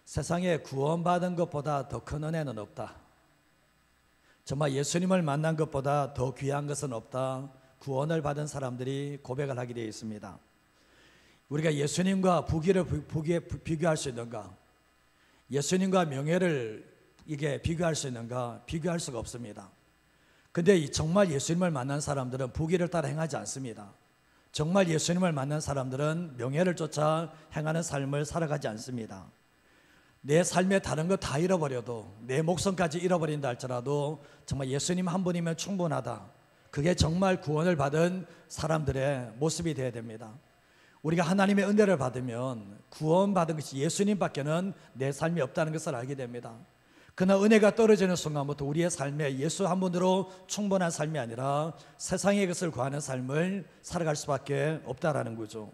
세상에 구원받은 것보다 더 큰 은혜는 없다. 정말 예수님을 만난 것보다 더 귀한 것은 없다. 구원을 받은 사람들이 고백을 하게 되어 있습니다. 우리가 예수님과 부귀를 비교할 수 있는가? 예수님과 명예를 이게 비교할 수 있는가? 비교할 수가 없습니다. 근데 정말 예수님을 만난 사람들은 부귀를 따라 행하지 않습니다. 정말 예수님을 만난 사람들은 명예를 쫓아 행하는 삶을 살아가지 않습니다. 내 삶에 다른 거 다 잃어버려도, 내 목숨까지 잃어버린다 할지라도 정말 예수님 한 분이면 충분하다. 그게 정말 구원을 받은 사람들의 모습이 되어야 됩니다. 우리가 하나님의 은혜를 받으면 구원받은 것이 예수님밖에는 내 삶이 없다는 것을 알게 됩니다. 그러나 은혜가 떨어지는 순간부터 우리의 삶에 예수 한 분으로 충분한 삶이 아니라 세상의 것을 구하는 삶을 살아갈 수밖에 없다라는 거죠.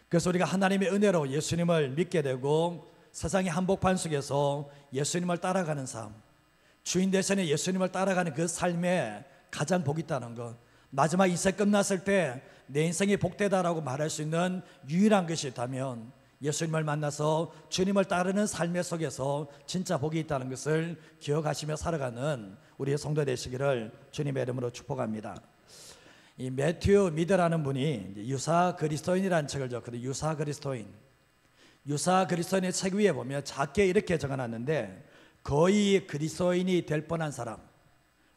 그래서 우리가 하나님의 은혜로 예수님을 믿게 되고 세상의 한복판 속에서 예수님을 따라가는 삶, 주인 대신에 예수님을 따라가는 그 삶에 가장 복이 있다는 것, 마지막 이세 끝났을 때 내 인생이 복되다라고 말할 수 있는 유일한 것이 있다면 예수님을 만나서 주님을 따르는 삶의 속에서 진짜 복이 있다는 것을 기억하시며 살아가는 우리의 성도 되시기를 주님의 이름으로 축복합니다. 이 매튜 미드라는 분이 유사 그리스도인이라는 책을 적거든요. 유사 그리스도인. 유사 그리스도인의 책 위에 보면 작게 이렇게 적어놨는데, 거의 그리스도인이 될 뻔한 사람,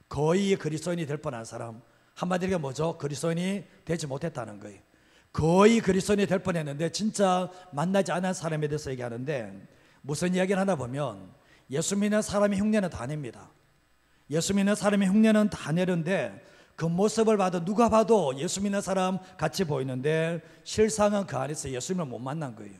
거의 그리스도인이 될 뻔한 사람. 한마디로 뭐죠? 그리스도인이 되지 못했다는 거예요. 거의 그리스도인이 될 뻔했는데 진짜 만나지 않은 사람에 대해서 얘기하는데, 무슨 이야기를 하나 보면 예수 믿는 사람의 흉내는 다 냅니다. 예수 믿는 사람의 흉내는 다 내는데 그 모습을 봐도 누가 봐도 예수 믿는 사람 같이 보이는데 실상은 그 안에서 예수님을 못 만난 거예요.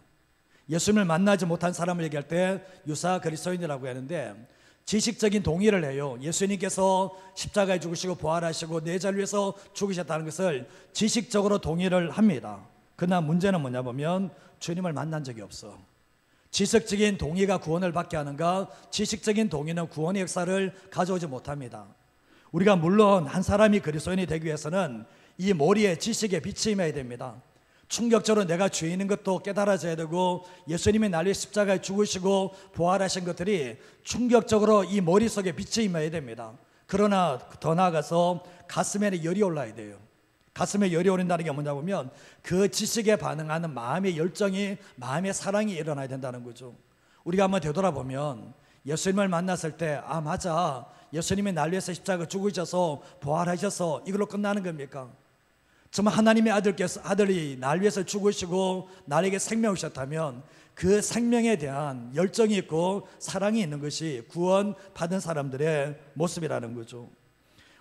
예수님을 만나지 못한 사람을 얘기할 때 유사 그리스도인이라고 하는데, 지식적인 동의를 해요. 예수님께서 십자가에 죽으시고 부활하시고 내 자를 위해서 죽으셨다는 것을 지식적으로 동의를 합니다. 그러나 문제는 뭐냐 보면 주님을 만난 적이 없어. 지식적인 동의가 구원을 받게 하는가? 지식적인 동의는 구원의 역사를 가져오지 못합니다. 우리가 물론 한 사람이 그리스도인이 되기 위해서는 이 머리에 지식의 빛이 임해야 됩니다. 충격적으로 내가 죄인인 것도 깨달아져야 되고, 예수님이 날리 십자가에 죽으시고 부활하신 것들이 충격적으로 이 머릿속에 빛이 임해야 됩니다. 그러나 더 나아가서 가슴에는 열이 올라야 돼요. 가슴에 열이 오른다는 게 뭐냐 보면 그 지식에 반응하는 마음의 열정이, 마음의 사랑이 일어나야 된다는 거죠. 우리가 한번 되돌아보면 예수님을 만났을 때, 아 맞아, 예수님이 날 위해서 십자가 죽으셔서 부활하셔서 이걸로 끝나는 겁니까? 정말 하나님의 아들이 날 위해서 죽으시고 나에게 생명을 주셨다면 그 생명에 대한 열정이 있고 사랑이 있는 것이 구원 받은 사람들의 모습이라는 거죠.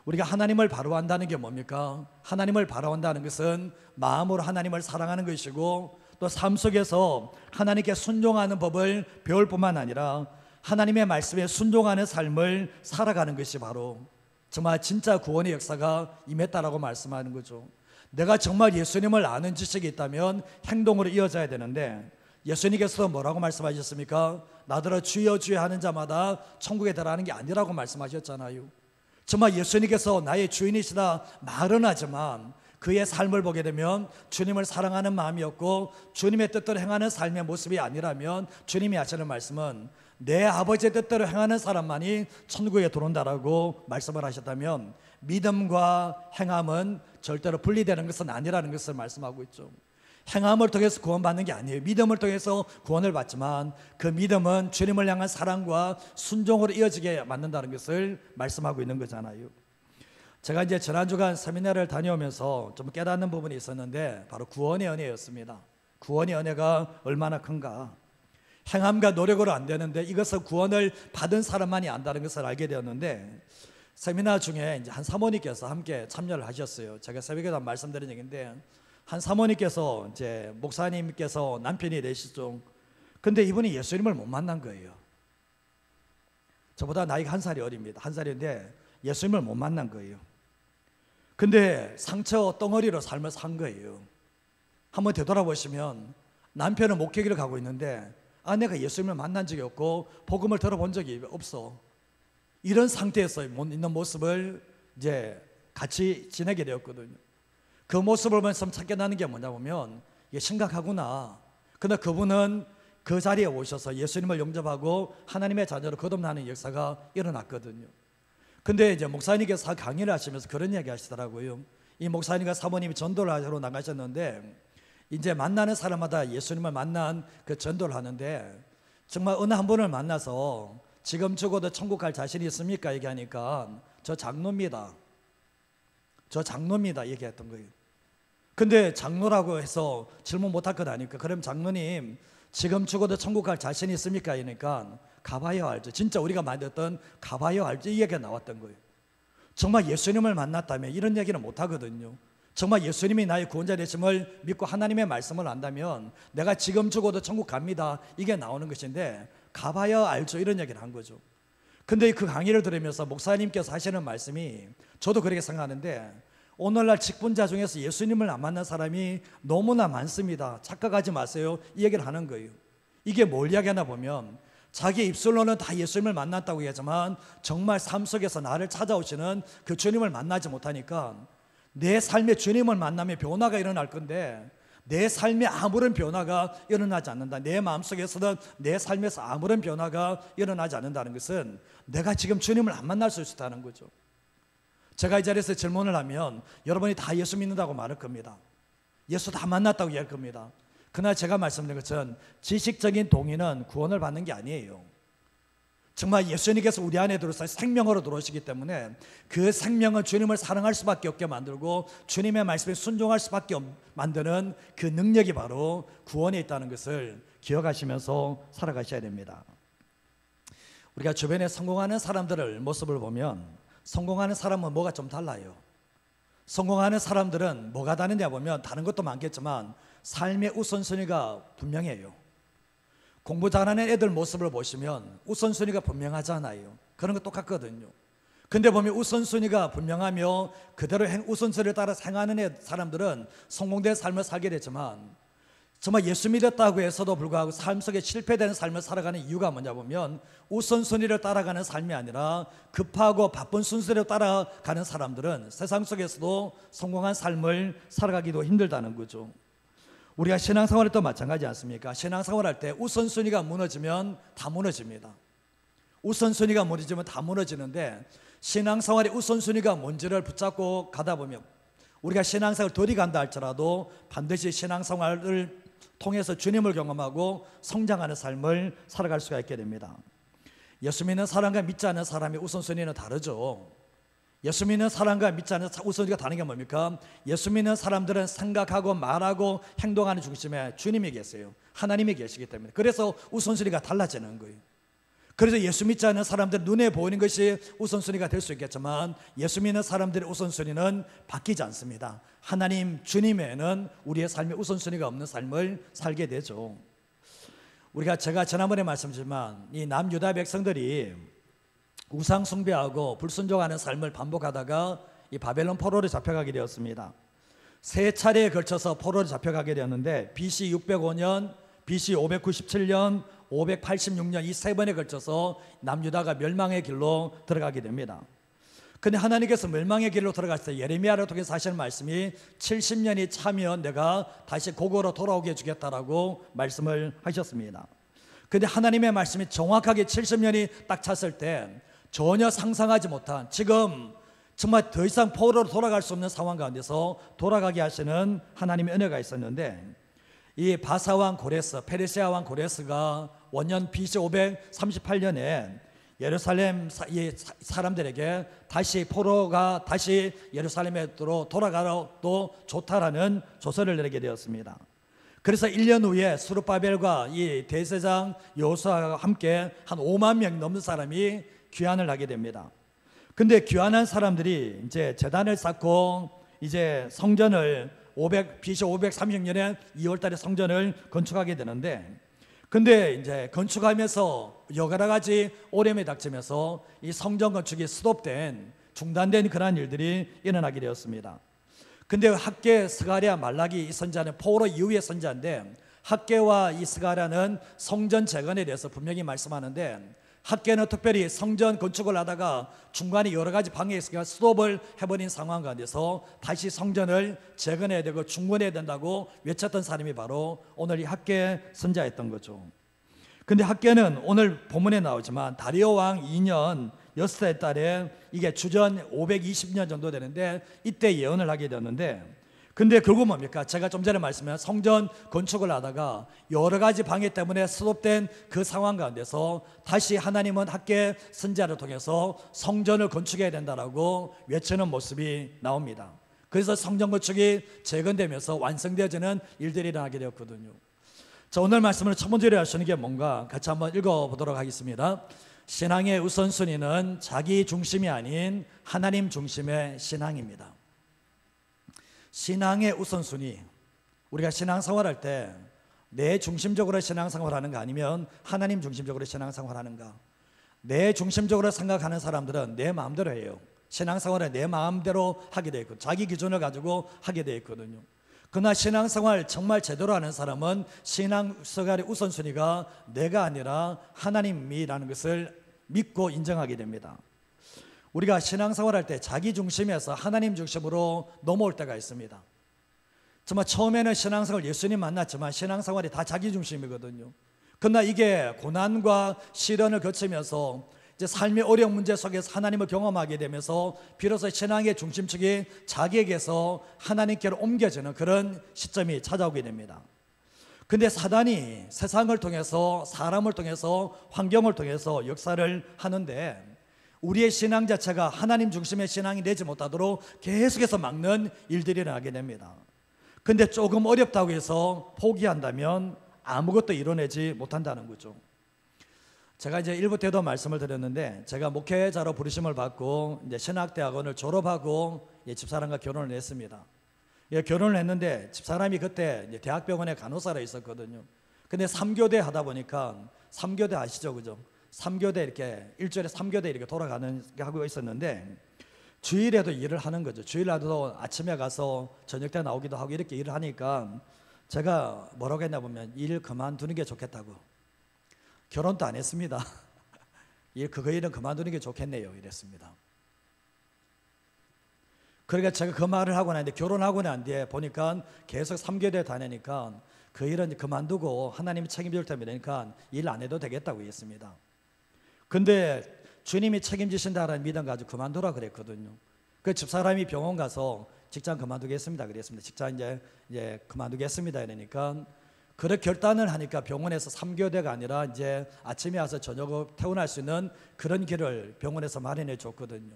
우리가 하나님을 바라본다는 게 뭡니까? 하나님을 바라본다는 것은 마음으로 하나님을 사랑하는 것이고, 또 삶 속에서 하나님께 순종하는 법을 배울 뿐만 아니라 하나님의 말씀에 순종하는 삶을 살아가는 것이 바로 정말 진짜 구원의 역사가 임했다라고 말씀하는 거죠. 내가 정말 예수님을 아는 지식이 있다면 행동으로 이어져야 되는데, 예수님께서 뭐라고 말씀하셨습니까? 나더러 주여 주여 하는 자마다 천국에 들어가는 게 아니라고 말씀하셨잖아요. 정말 예수님께서 나의 주인이시다 말은 하지만 그의 삶을 보게 되면 주님을 사랑하는 마음이었고 주님의 뜻대로 행하는 삶의 모습이 아니라면, 주님이 하시는 말씀은 내 아버지의 뜻대로 행하는 사람만이 천국에 들어온다라고 말씀을 하셨다면, 믿음과 행함은 절대로 분리되는 것은 아니라는 것을 말씀하고 있죠. 행함을 통해서 구원받는 게 아니에요. 믿음을 통해서 구원을 받지만 그 믿음은 주님을 향한 사랑과 순종으로 이어지게 만든다는 것을 말씀하고 있는 거잖아요. 제가 이제 지난주간 세미나를 다녀오면서 좀 깨닫는 부분이 있었는데, 바로 구원의 은혜였습니다. 구원의 은혜가 얼마나 큰가. 행함과 노력으로 안 되는데 이것을 구원을 받은 사람만이 안다는 것을 알게 되었는데, 세미나 중에 이제 한 사모님께서 함께 참여를 하셨어요. 제가 새벽에도 말씀드린 얘기인데, 한 사모님께서 이제 목사님께서 남편이 되시죠. 근데 이분이 예수님을 못 만난 거예요. 저보다 나이가 한 살이 어립니다. 한 살인데 예수님을 못 만난 거예요. 근데 상처 덩어리로 삶을 산 거예요. 한번 되돌아보시면 남편은 목회기를 가고 있는데 아내가 예수님을 만난 적이 없고 복음을 들어본 적이 없어. 이런 상태에서 있는 모습을 이제 같이 지내게 되었거든요. 그 모습을 보면서 찾게 나는 게 뭐냐 보면 이게 심각하구나. 그러나 그분은 그 자리에 오셔서 예수님을 영접하고 하나님의 자녀로 거듭나는 역사가 일어났거든요. 근데 이제 목사님께서 강의를 하시면서 그런 얘기 하시더라고요. 이 목사님과 사모님이 전도를 하러 나가셨는데 이제 만나는 사람마다 예수님을 만난 그 전도를 하는데 정말 어느 한 분을 만나서 지금 죽어도 천국 갈 자신이 있습니까? 얘기하니까 저 장로입니다. 저 장로입니다. 얘기했던 거예요. 근데 장로라고 해서 질문 못할 것 아니까 그럼 장로님 지금 죽어도 천국 갈 자신이 있습니까? 이러니까 가봐야 알죠. 진짜 우리가 만들었던 가봐야 알죠. 이 얘기가 나왔던 거예요. 정말 예수님을 만났다면 이런 얘기는 못하거든요. 정말 예수님이 나의 구원자 되심을 믿고 하나님의 말씀을 안다면 내가 지금 죽어도 천국 갑니다. 이게 나오는 것인데 가봐야 알죠. 이런 얘기를 한 거죠. 근데 그 강의를 들으면서 목사님께서 하시는 말씀이 저도 그렇게 생각하는데 오늘날 직분자 중에서 예수님을 안 만난 사람이 너무나 많습니다. 착각하지 마세요. 이 얘기를 하는 거예요. 이게 뭘 이야기하나 보면 자기 입술로는 다 예수님을 만났다고 얘기하지만 정말 삶 속에서 나를 찾아오시는 그 주님을 만나지 못하니까 내 삶에 주님을 만나면 변화가 일어날 건데 내 삶에 아무런 변화가 일어나지 않는다. 내 마음속에서는 내 삶에서 아무런 변화가 일어나지 않는다는 것은 내가 지금 주님을 안 만날 수 있다는 거죠. 제가 이 자리에서 질문을 하면 여러분이 다 예수 믿는다고 말할 겁니다. 예수 다 만났다고 얘기할 겁니다. 그러나 제가 말씀드린 것은 지식적인 동의는 구원을 받는 게 아니에요. 정말 예수님께서 우리 안에 들어서 생명으로 들어오시기 때문에 그 생명은 주님을 사랑할 수밖에 없게 만들고 주님의 말씀에 순종할 수밖에 만드는 그 능력이 바로 구원에 있다는 것을 기억하시면서 살아가셔야 됩니다. 우리가 주변에 성공하는 사람들의 모습을 보면 성공하는 사람은 뭐가 좀 달라요. 성공하는 사람들은 뭐가 다른냐 보면 다른 것도 많겠지만 삶의 우선순위가 분명해요. 공부 잘하는 애들 모습을 보시면 우선순위가 분명하잖아요. 그런 거 똑같거든요. 근데 보면 우선순위가 분명하며 그대로 우선순위를 따라 행하는 사람들은 성공된 삶을 살게 되지만 정말 예수 믿었다고 해서도 불구하고 삶 속에 실패되는 삶을 살아가는 이유가 뭐냐 보면 우선순위를 따라가는 삶이 아니라 급하고 바쁜 순서대로 따라가는 사람들은 세상 속에서도 성공한 삶을 살아가기도 힘들다는 거죠. 우리가 신앙생활을 또 마찬가지 않습니까? 신앙생활할 때 우선순위가 무너지면 다 무너집니다. 우선순위가 무너지면 다 무너지는데 신앙생활의 우선순위가 뭔지를 붙잡고 가다 보면 우리가 신앙생활을 덜이 간다 할지라도 반드시 신앙생활을 통해서 주님을 경험하고 성장하는 삶을 살아갈 수가 있게 됩니다. 예수 믿는 사람과 믿지 않는 사람의 우선순위는 다르죠. 예수 믿는 사람과 믿지 않는 우선순위가 다른 게 뭡니까? 예수 믿는 사람들은 생각하고 말하고 행동하는 중심에 주님이 계세요. 하나님이 계시기 때문에. 그래서 우선순위가 달라지는 거예요. 그래서 예수 믿지 않는 사람들 눈에 보이는 것이 우선순위가 될 수 있겠지만 예수 믿는 사람들의 우선순위는 바뀌지 않습니다. 하나님 주님에는 우리의 삶에 우선순위가 없는 삶을 살게 되죠. 제가 지난번에 말씀드렸지만 이 남유다 백성들이 우상 숭배하고 불순종하는 삶을 반복하다가 이 바벨론 포로로 잡혀가게 되었습니다. 세 차례에 걸쳐서 포로로 잡혀가게 되었는데 BC 605년, BC 597년, 586년 이 세 번에 걸쳐서 남유다가 멸망의 길로 들어가게 됩니다. 근데 하나님께서 멸망의 길로 들어갔을 때 예레미야를 통해서 하시는 말씀이 70년이 차면 내가 다시 고국으로 돌아오게 해주겠다라고 말씀을 하셨습니다. 근데 하나님의 말씀이 정확하게 70년이 딱 찼을 때 전혀 상상하지 못한 지금 정말 더 이상 포로로 돌아갈 수 없는 상황 가운데서 돌아가게 하시는 하나님의 은혜가 있었는데 이 바사왕 고레스, 페르시아 왕 고레스가 원년 BC 538년에 예루살렘 사람들에게 다시 포로가 다시 예루살렘으로 돌아가도 좋다라는 조서를 내리게 되었습니다. 그래서 1년 후에 스룹바벨과 이 대제사장 여호수아와 함께 한 5만 명 넘는 사람이 귀환을 하게 됩니다. 근데 귀환한 사람들이 이제 제단을 쌓고 이제 성전을 BC 530년에 2월달에 성전을 건축하게 되는데 근데 이제 건축하면서 여러 가지 오염이 닥치면서 이 성전 건축이 중단된 그러한 일들이 일어나게 되었습니다. 근데 학개, 스가랴, 말라기 이 선지자는 포로 이후의 선지자인데 학개와 이 스가랴는 성전 재건에 대해서 분명히 말씀하는데 학개는 특별히 성전 건축을 하다가 중간에 여러 가지 방해가 있으니까 스톱을 해버린 상황 가운데서 다시 성전을 재건해야 되고 중건해야 된다고 외쳤던 사람이 바로 오늘 이 학개 선지자였던 거죠. 근데 학계는 오늘 본문에 나오지만 다리오 왕 2년 6살 달에 이게 주전 520년 정도 되는데 이때 예언을 하게 되었는데, 근데 결국 뭡니까? 제가 좀 전에 말씀한 성전 건축을 하다가 여러 가지 방해 때문에 스톱된 그 상황 가운데서 다시 하나님은 학계 선지자를 통해서 성전을 건축해야 된다라고 외치는 모습이 나옵니다. 그래서 성전 건축이 재건되면서 완성되어지는 일들이 일어나게 되었거든요. 자, 오늘 말씀을 첫 번째로 하시는 게 뭔가 같이 한번 읽어보도록 하겠습니다. 신앙의 우선순위는 자기 중심이 아닌 하나님 중심의 신앙입니다. 신앙의 우선순위, 우리가 신앙생활할 때 내 중심적으로 신앙생활하는가 아니면 하나님 중심적으로 신앙생활하는가. 내 중심적으로 생각하는 사람들은 내 마음대로 해요. 신앙생활을 내 마음대로 하게 되어 있고 자기 기준을 가지고 하게 되어 있거든요. 그러나 신앙생활 정말 제대로 하는 사람은 신앙생활의 우선순위가 내가 아니라 하나님이라는 것을 믿고 인정하게 됩니다. 우리가 신앙생활할 때 자기 중심에서 하나님 중심으로 넘어올 때가 있습니다. 정말 처음에는 신앙생활 예수님 만났지만 신앙생활이 다 자기 중심이거든요. 그러나 이게 고난과 시련을 거치면서 이제 삶의 어려운 문제 속에서 하나님을 경험하게 되면서 비로소 신앙의 중심축이 자기에게서 하나님께로 옮겨지는 그런 시점이 찾아오게 됩니다. 근데 사단이 세상을 통해서 사람을 통해서 환경을 통해서 역사를 하는데 우리의 신앙 자체가 하나님 중심의 신앙이 되지 못하도록 계속해서 막는 일들이 일어나게 됩니다. 근데 조금 어렵다고 해서 포기한다면 아무것도 이뤄내지 못한다는 거죠. 제가 이제 1부 때도 말씀을 드렸는데 제가 목회자로 부르심을 받고 이제 신학대학원을 졸업하고 집사람과 결혼을 했습니다. 결혼을 했는데 집사람이 그때 이제 대학병원에 간호사로 있었거든요. 근데 3교대 하다 보니까 3교대 아시죠, 그죠? 3교대 이렇게 일주일에 3교대 이렇게 돌아가는 게 하고 있었는데 주일에도 일을 하는 거죠. 주일에도 아침에 가서 저녁 때 나오기도 하고 이렇게 일을 하니까 제가 뭐라고 했나 보면 일 그만두는 게 좋겠다고. 결혼도 안 했습니다. 그거 일은 그만두는 게 좋겠네요 이랬습니다. 그러니까 제가 그 말을 하고 나는데 결혼하고 난 뒤에 보니까 계속 3교대 다니니까 그 일은 그만두고 하나님이 책임질 때문이니까 일 안 해도 되겠다고 했습니다. 근데 주님이 책임지신다라는 믿음 가지고 그만두라 그랬거든요. 그 집사람이 병원 가서 직장 그만두겠습니다 그랬습니다. 직장 이제 그만두겠습니다 이러니까 그렇게 결단을 하니까 병원에서 3교대가 아니라 이제 아침에 와서 저녁을 퇴원할 수 있는 그런 길을 병원에서 마련해 줬거든요.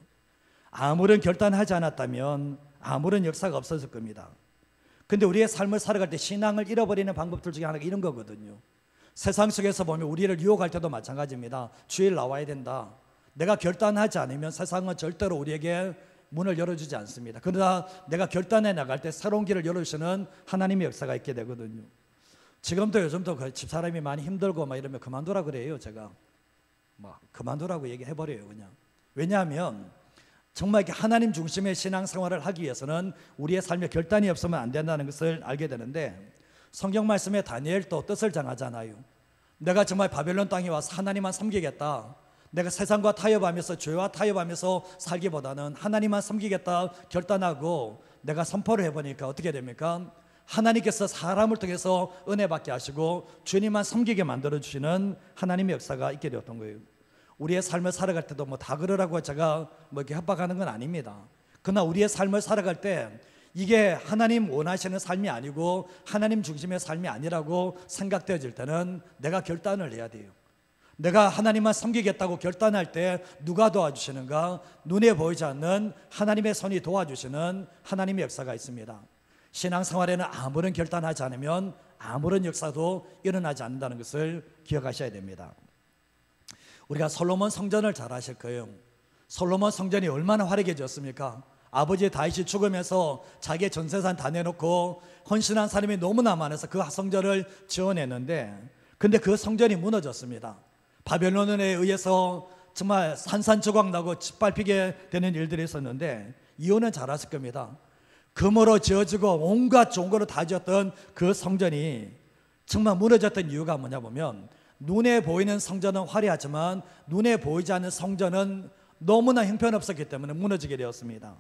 아무런 결단하지 않았다면 아무런 역사가 없었을 겁니다. 근데 우리의 삶을 살아갈 때 신앙을 잃어버리는 방법들 중에 하나가 이런 거거든요. 세상 속에서 보면 우리를 유혹할 때도 마찬가지입니다. 주일 나와야 된다. 내가 결단하지 않으면 세상은 절대로 우리에게 문을 열어주지 않습니다. 그러나 내가 결단해 나갈 때 새로운 길을 열어주시는 하나님의 역사가 있게 되거든요. 지금도 요즘도 그 집사람이 많이 힘들고 막 이러면 그만두라 그래요. 제가 막 그만두라고 얘기해버려요 그냥. 왜냐하면 정말 이렇게 하나님 중심의 신앙생활을 하기 위해서는 우리의 삶에 결단이 없으면 안 된다는 것을 알게 되는데 성경 말씀에 다니엘도 뜻을 정하잖아요. 내가 정말 바벨론 땅에 와서 하나님만 섬기겠다. 내가 세상과 타협하면서 죄와 타협하면서 살기보다는 하나님만 섬기겠다 결단하고 내가 선포를 해보니까 어떻게 됩니까? 하나님께서 사람을 통해서 은혜 받게 하시고 주님만 섬기게 만들어주시는 하나님의 역사가 있게 되었던 거예요. 우리의 삶을 살아갈 때도 뭐 다 그러라고 제가 뭐 이렇게 협박하는 건 아닙니다. 그러나 우리의 삶을 살아갈 때 이게 하나님 원하시는 삶이 아니고 하나님 중심의 삶이 아니라고 생각되어질 때는 내가 결단을 해야 돼요. 내가 하나님만 섬기겠다고 결단할 때 누가 도와주시는가? 눈에 보이지 않는 하나님의 손이 도와주시는 하나님의 역사가 있습니다. 신앙생활에는 아무런 결단하지 않으면 아무런 역사도 일어나지 않는다는 것을 기억하셔야 됩니다. 우리가 솔로몬 성전을 잘 아실 거예요. 솔로몬 성전이 얼마나 화려해졌습니까? 아버지 다윗이 죽으면서 자기의 전세산 다 내놓고 헌신한 사람이 너무나 많아서 그 성전을 지어냈는데 근데 그 성전이 무너졌습니다. 바벨론에 의해서 정말 산산조각 나고 짓밟히게 되는 일들이 있었는데 이유는 잘 아실 겁니다. 금으로 지어지고 온갖 좋은 거로 다 지었던 그 성전이 정말 무너졌던 이유가 뭐냐 보면 눈에 보이는 성전은 화려하지만 눈에 보이지 않는 성전은 너무나 형편없었기 때문에 무너지게 되었습니다.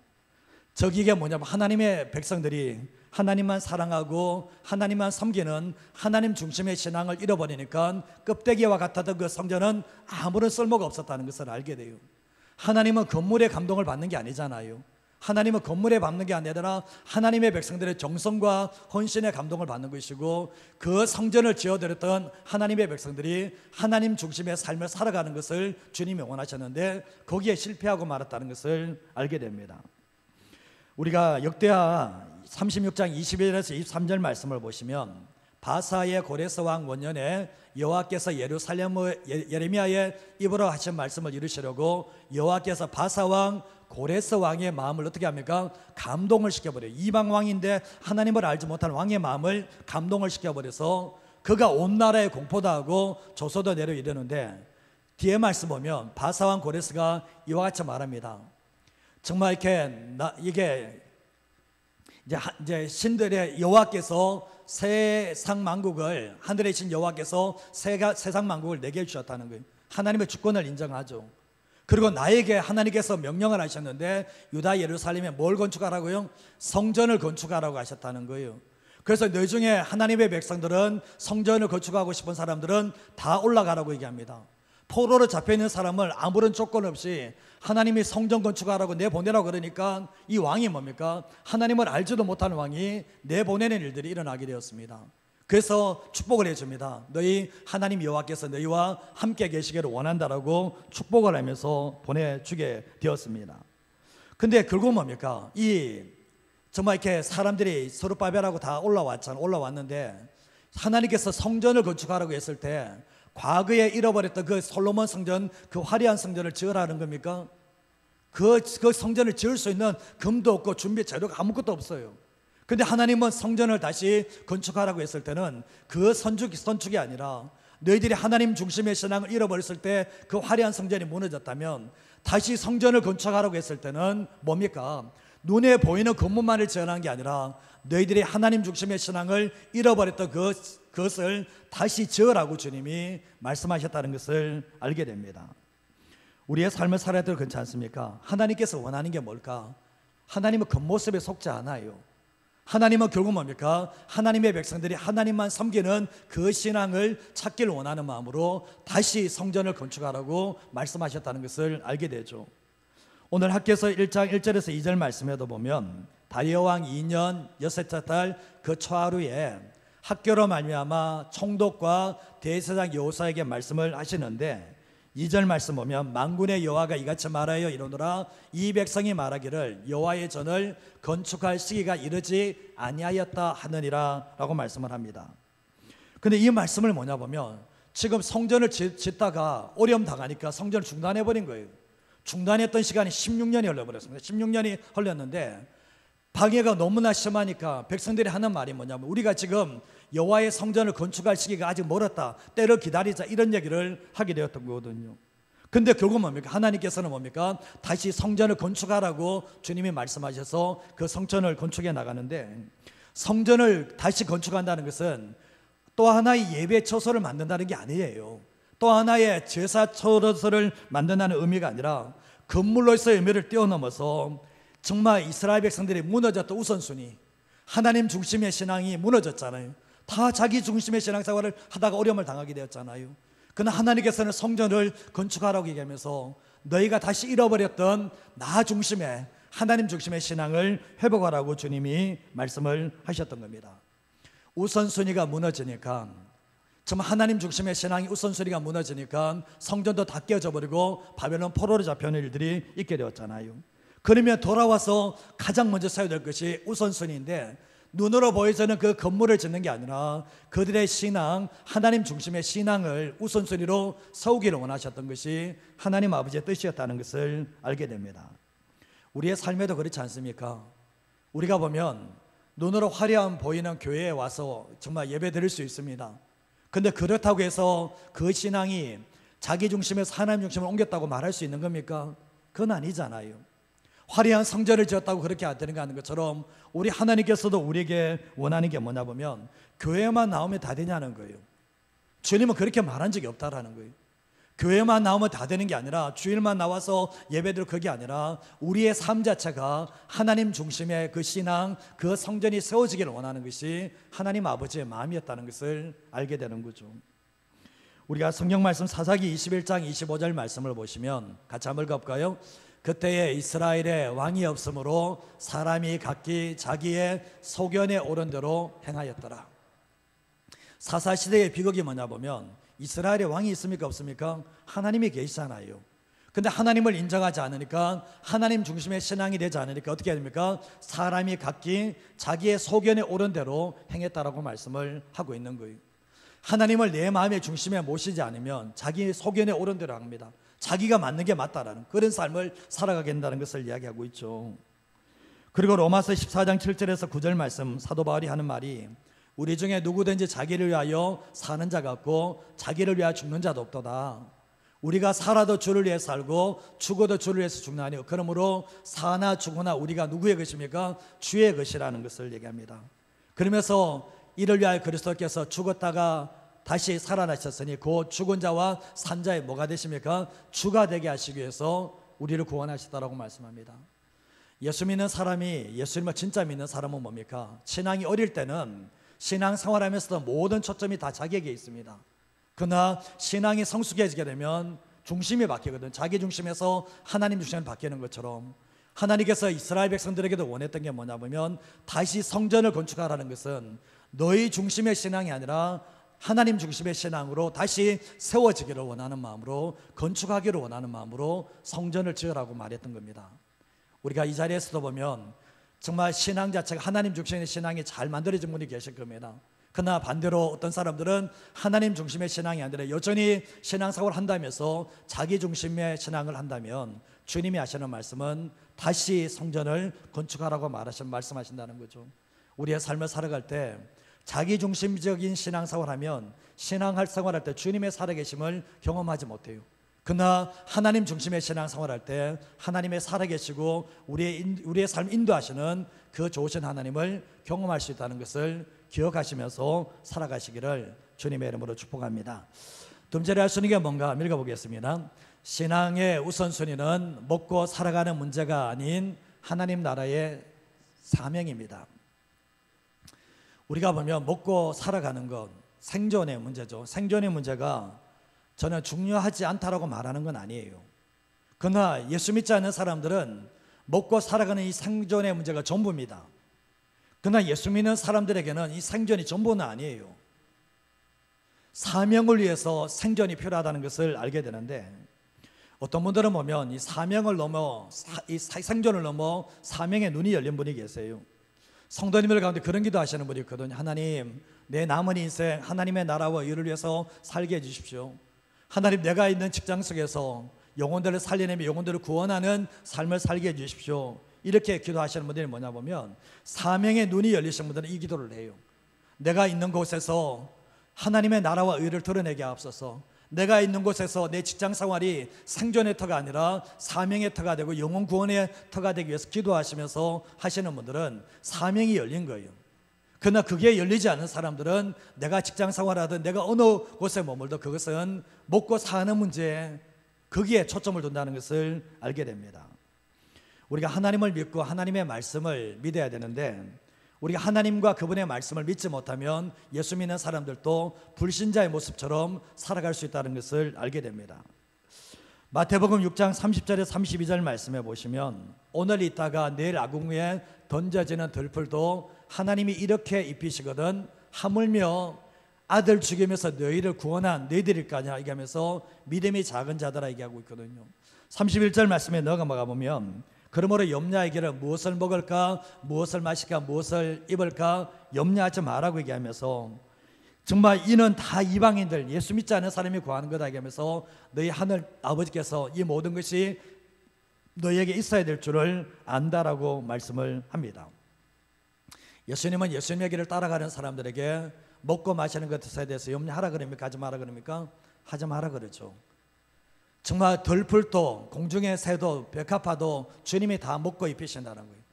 즉 이게 뭐냐면 하나님의 백성들이 하나님만 사랑하고 하나님만 섬기는 하나님 중심의 신앙을 잃어버리니까 껍데기와 같았던 그 성전은 아무런 쓸모가 없었다는 것을 알게 돼요. 하나님은 건물에 감동을 받는 게 아니잖아요. 하나님은 건물에 받는 게 아니라 하나님의 백성들의 정성과 헌신에 감동을 받는 것이고, 그 성전을 지어드렸던 하나님의 백성들이 하나님 중심의 삶을 살아가는 것을 주님이 원하셨는데 거기에 실패하고 말았다는 것을 알게 됩니다. 우리가 역대하 36장 21절에서 23절 말씀을 보시면, 바사의 고레스 왕 원년에 여호와께서 예레미야의 입으로 하신 말씀을 이루시려고 여호와께서 바사 왕 고레스 왕의 마음을 어떻게 합니까? 감동을 시켜버려요. 이방 왕인데 하나님을 알지 못한 왕의 마음을 감동을 시켜버려서 그가 온 나라에 공포도 하고 조소도 내려 이르는데, 뒤에 말씀 보면 바사 왕 고레스가 이와 같이 말합니다. 정말 이게 이제 신들의 여호와께서 세상 만국을, 하늘의 신 여호와께서 세상 만국을 내게 주셨다는 거예요. 하나님의 주권을 인정하죠. 그리고 나에게 하나님께서 명령을 하셨는데 유다 예루살렘에 뭘 건축하라고요? 성전을 건축하라고 하셨다는 거예요. 그래서 너 중에 하나님의 백성들은, 성전을 건축하고 싶은 사람들은 다 올라가라고 얘기합니다. 포로로 잡혀있는 사람을 아무런 조건 없이 하나님이 성전 건축하라고 내보내라고 그러니까 이 왕이 뭡니까? 하나님을 알지도 못하는 왕이 내보내는 일들이 일어나게 되었습니다. 그래서 축복을 해줍니다. 너희 하나님 여호와께서 너희와 함께 계시기를 원한다라고 축복을 하면서 보내주게 되었습니다. 근데 결국 뭡니까? 정말 이렇게 사람들이 서룹바벨하고 다 올라왔는데 하나님께서 성전을 건축하라고 했을 때 과거에 잃어버렸던 그 솔로몬 성전, 그 화려한 성전을 지으라는 겁니까? 그 성전을 지을 수 있는 금도 없고 준비 재료가 아무것도 없어요. 근데 하나님은 성전을 다시 건축하라고 했을 때는 그 선축이 아니라, 너희들이 하나님 중심의 신앙을 잃어버렸을 때 그 화려한 성전이 무너졌다면 다시 성전을 건축하라고 했을 때는 뭡니까? 눈에 보이는 건물만을 지어놓은 게 아니라 너희들이 하나님 중심의 신앙을 잃어버렸던 그것을 다시 지으라고 주님이 말씀하셨다는 것을 알게 됩니다. 우리의 삶을 살아야 될 그렇지 않습니까? 하나님께서 원하는 게 뭘까? 하나님은 겉모습에 속지 않아요. 하나님은 결국 뭡니까? 하나님의 백성들이 하나님만 섬기는 그 신앙을 찾기를 원하는 마음으로 다시 성전을 건축하라고 말씀하셨다는 것을 알게 되죠. 오늘 학개서 1장 1절에서 2절 말씀에도 보면 다리오 왕 2년 여섯째 달 그 초하루에 학교로 말미암아 총독과 대제사장 여호수아에게 말씀을 하시는데, 2절 말씀 보면 만군의 여호와가 이같이 말하여 이르노라, 이 백성이 말하기를 여호와의 전을 건축할 시기가 이르지 아니하였다 하느니라 라고 말씀을 합니다. 근데 이 말씀을 뭐냐 보면 지금 성전을 짓다가 어려움 당하니까 성전을 중단해버린 거예요. 중단했던 시간이 16년이 흘러버렸습니다. 16년이 흘렀는데 방해가 너무나 심하니까 백성들이 하는 말이 뭐냐면, 우리가 지금 여호와의 성전을 건축할 시기가 아직 멀었다, 때를 기다리자, 이런 얘기를 하게 되었던 거거든요. 근데 결국 뭡니까? 하나님께서는 뭡니까? 다시 성전을 건축하라고 주님이 말씀하셔서 그 성전을 건축해 나가는데, 성전을 다시 건축한다는 것은 또 하나의 예배 처소를 만든다는 게 아니에요. 또 하나의 제사 처소를 만든다는 의미가 아니라 건물로서의 의미를 뛰어넘어서 정말 이스라엘 백성들이 무너졌던 우선순위, 하나님 중심의 신앙이 무너졌잖아요. 다 자기 중심의 신앙생활을 하다가 어려움을 당하게 되었잖아요. 그러나 하나님께서는 성전을 건축하라고 얘기하면서 너희가 다시 잃어버렸던 나 중심의, 하나님 중심의 신앙을 회복하라고 주님이 말씀을 하셨던 겁니다. 우선순위가 무너지니까, 정말 하나님 중심의 신앙이 우선순위가 무너지니까 성전도 다 깨어져 버리고 바벨론 포로로 잡혀오는 일들이 있게 되었잖아요. 그러면 돌아와서 가장 먼저 세워야 될 것이 우선순위인데, 눈으로 보여지는 그 건물을 짓는 게 아니라 그들의 신앙, 하나님 중심의 신앙을 우선순위로 세우기를 원하셨던 것이 하나님 아버지의 뜻이었다는 것을 알게 됩니다. 우리의 삶에도 그렇지 않습니까? 우리가 보면 눈으로 화려한 보이는 교회에 와서 정말 예배 드릴 수 있습니다. 근데 그렇다고 해서 그 신앙이 자기 중심에서 하나님 중심으로 옮겼다고 말할 수 있는 겁니까? 그건 아니잖아요. 화려한 성전을 지었다고 그렇게 안 되는 거 하는 것처럼 우리 하나님께서도 우리에게 원하는 게 뭐냐 보면 교회만 나오면 다 되냐는 거예요. 주님은 그렇게 말한 적이 없다라는 거예요. 교회만 나오면 다 되는 게 아니라, 주일만 나와서 예배드리고 그게 아니라 우리의 삶 자체가 하나님 중심의 그 신앙, 그 성전이 세워지기를 원하는 것이 하나님 아버지의 마음이었다는 것을 알게 되는 거죠. 우리가 성경 말씀 사사기 21장 25절 말씀을 보시면 같이 한번 읽어볼까요? 그때에 이스라엘에 왕이 없으므로 사람이 각기 자기의 소견에 오른 대로 행하였더라. 사사시대의 비극이 뭐냐 보면, 이스라엘에 왕이 있습니까 없습니까? 하나님이 계시잖아요. 근데 하나님을 인정하지 않으니까, 하나님 중심의 신앙이 되지 않으니까 어떻게 해야 됩니까? 사람이 각기 자기의 소견에 오른 대로 행했다라고 말씀을 하고 있는 거예요. 하나님을 내 마음의 중심에 모시지 않으면 자기 소견에 오른 대로 합니다. 자기가 맞는 게 맞다라는 그런 삶을 살아가게 된다는 것을 이야기하고 있죠. 그리고 로마서 14장 7절에서 9절 말씀, 사도 바울이 하는 말이, 우리 중에 누구든지 자기를 위하여 사는 자가 없고 자기를 위하여 죽는 자도 없도다. 우리가 살아도 주를 위해 살고 죽어도 주를 위해서 죽나니, 그러므로 사나 죽으나 우리가 누구의 것입니까? 주의 것이라는 것을 얘기합니다. 그러면서 이를 위하여 그리스도께서 죽었다가 다시 살아나셨으니 그 죽은 자와 산 자의 뭐가 되십니까? 주가 되게 하시기 위해서 우리를 구원하셨다라고 말씀합니다. 예수 믿는 사람이, 예수님을 진짜 믿는 사람은 뭡니까? 신앙이 어릴 때는 신앙생활하면서도 모든 초점이 다 자기에게 있습니다. 그러나 신앙이 성숙해지게 되면 중심이 바뀌거든. 자기 중심에서 하나님 중심으로 바뀌는 것처럼, 하나님께서 이스라엘 백성들에게도 원했던 게 뭐냐 보면, 다시 성전을 건축하라는 것은 너희 중심의 신앙이 아니라 하나님 중심의 신앙으로 다시 세워지기를 원하는 마음으로, 건축하기를 원하는 마음으로 성전을 지으라고 말했던 겁니다. 우리가 이 자리에서도 보면 정말 신앙 자체가 하나님 중심의 신앙이 잘 만들어진 분이 계실 겁니다. 그러나 반대로 어떤 사람들은 하나님 중심의 신앙이 아니라 여전히 신앙생활을 한다면서 자기 중심의 신앙을 한다면, 주님이 하시는 말씀은 다시 성전을 건축하라고 말씀하신다는 거죠. 우리의 삶을 살아갈 때 자기 중심적인 신앙생활을 하면, 신앙생활할 때 주님의 살아계심을 경험하지 못해요. 그러나 하나님 중심의 신앙생활할 때 하나님의 살아계시고 우리의 삶 인도하시는 그 좋으신 하나님을 경험할 수 있다는 것을 기억하시면서 살아가시기를 주님의 이름으로 축복합니다. 두 번째로 할 수 있는 게 뭔가 읽어보겠습니다. 신앙의 우선순위는 먹고 살아가는 문제가 아닌 하나님 나라의 사명입니다. 우리가 보면 먹고 살아가는 것, 생존의 문제죠. 생존의 문제가 저는 중요하지 않다라고 말하는 건 아니에요. 그러나 예수 믿지 않는 사람들은 먹고 살아가는 이 생존의 문제가 전부입니다. 그러나 예수 믿는 사람들에게는 이 생존이 전부는 아니에요. 사명을 위해서 생존이 필요하다는 것을 알게 되는데, 어떤 분들은 보면 이 사명을 넘어, 이 생존을 넘어 사명의 눈이 열린 분이 계세요. 성도님들 가운데 그런 기도 하시는 분이 있거든요. 하나님, 내 남은 인생 하나님의 나라와 의를 위해서 살게 해주십시오. 하나님, 내가 있는 직장 속에서 영혼들을 살려내며 영혼들을 구원하는 삶을 살게 해주십시오. 이렇게 기도하시는 분들이 뭐냐 보면, 사명의 눈이 열리신 분들은 이 기도를 해요. 내가 있는 곳에서 하나님의 나라와 의를 드러내게 하옵소서. 내가 있는 곳에서 내 직장 생활이 생존의 터가 아니라 사명의 터가 되고 영혼 구원의 터가 되기 위해서 기도하시면서 하시는 분들은 사명이 열린 거예요. 그러나 그게 열리지 않은 사람들은 내가 직장 생활하든 내가 어느 곳에 머물든 그것은 먹고 사는 문제에, 거기에 초점을 둔다는 것을 알게 됩니다. 우리가 하나님을 믿고 하나님의 말씀을 믿어야 되는데, 우리가 하나님과 그분의 말씀을 믿지 못하면 예수 믿는 사람들도 불신자의 모습처럼 살아갈 수 있다는 것을 알게 됩니다. 마태복음 6장 30절에서 32절 말씀해 보시면, 오늘 있다가 내일 아궁이에 던져지는 들풀도 하나님이 이렇게 입히시거든 하물며 아들 죽이면서 너희를 구원한 너희들일까냐 얘기하면서 믿음이 작은 자들아 얘기하고 있거든요. 31절 말씀에 넘어가 보면, 그러므로 염려하기를 무엇을 먹을까, 무엇을 마실까, 무엇을 입을까 염려하지 말라고 얘기하면서, 정말 이는 다 이방인들, 예수 믿지 않는 사람이 구하는 거다 얘기하면서 너희 하늘 아버지께서 이 모든 것이 너희에게 있어야 될 줄을 안다라고 말씀을 합니다. 예수님은 예수님의 길을 따라가는 사람들에게 먹고 마시는 것에 대해서 염려하라 그럽니까? 하지 마라 그럽니까? 하지 마라 그러죠. 정말 들풀도 공중의 새도 벽화파도 주님이 다 먹고 입히신다는 거예요.